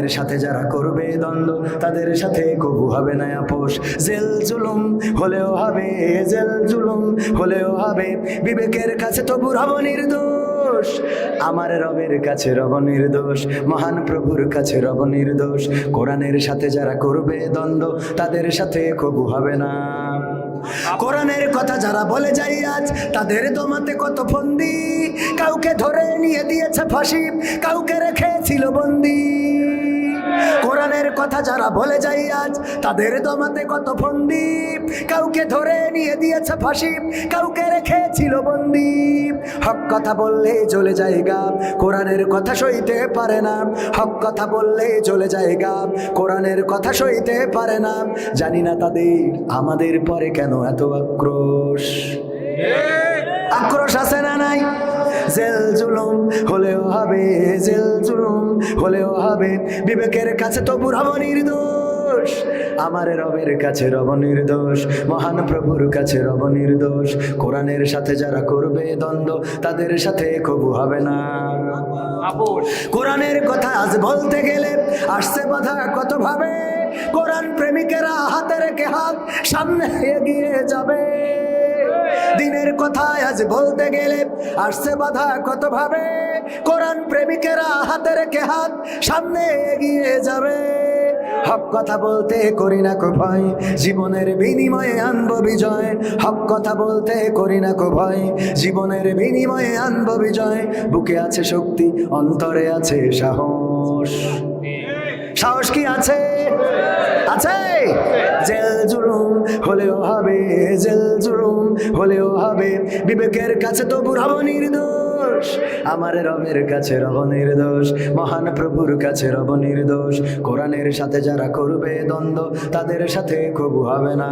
কোরআনের সাথে যারা করবে দ্বন্দ্ব তাদের সাথে কবু হবে না আপোষ। জেল জুলুম হলেও হবে, জেল জুলুম হলেও হবে, বিবেকের কাছে তবু রব নির্দোষ। আমার রবের কাছে রব নির্দোষ, মহান প্রভুর কাছে রব নির্দোষ। কোরআনের সাথে যারা করবে দ্বন্দ্ব তাদের সাথে কবু হবে না। কোরআনের কথা যারা বলে যায় আজ তাদের দমাতে কত ফন্দি, কাউকে ধরে নিয়ে দিয়েছে ফাঁসি, কাউকে রেখেছিল বন্দি। কোরআনের কথা যারা বলে যায় আজ তাদের দমাতে কত ফন্দি, কাউকে ধরে নিয়ে দিয়েছে ফাঁসি, কাউকে রেখেছিল বন্দি। হক কথা বললে চলে যায় গাব, কোরআনের কথা সইতে পারে না। হক কথা বললে চলে যায় গাব, কোরআনের কথা সইতে পারে না। জানি না তাদের আমাদের পরে কেন এত আক্রোশ। আক্রোশ আছে না নাই? জেল জুলুম হলেও হবে, জেল জুলুম হলেও হবে, বিবেকের কাছে তবু রব নির্দোষ। আমার রবের কাছে রব নির্দোষ, মহান প্রভুর কাছে রব নির্দোষ। কোরআনের সাথে যারা করবে দ্বন্দ্ব তাদের সাথে কবু হবে না আপোষ। কোরআনের কথা আজ বলতে গেলে আসছে বাধা কত ভাবে, কোরআন প্রেমিকেরা হাতে রেখে হাত সামনে এগিয়ে যাবে। দিনের কথা আজ বলতে গেলে আসছে বাধা কত ভাবে, কোরআন প্রেমিকেরা হাতে রেখে হাত সামনে এগিয়ে যাবে। হক কথা বলতে করি না কো ভয়, জীবনের বিনিময়ে আনবো বিজয়। হক কথা বলতে করি না কো ভয়, জীবনের বিনিময়ে আনবো বিজয়। বুকে আছে শক্তি, অন্তরে আছে সাহস। সাহস কি আছে? আছে। জেল জুলুম হলেও হবে, জেল জুলুম হলেও হবে, বিবেকের কাছে তবু রব নির্দোষ। আমার রবের কাছে রব নির্দোষ, মহান প্রভুর কাছে রব নির্দোষ। কোরআনের সাথে যারা করবে দ্বন্দ্ব তাদের সাথে কবু হবে না।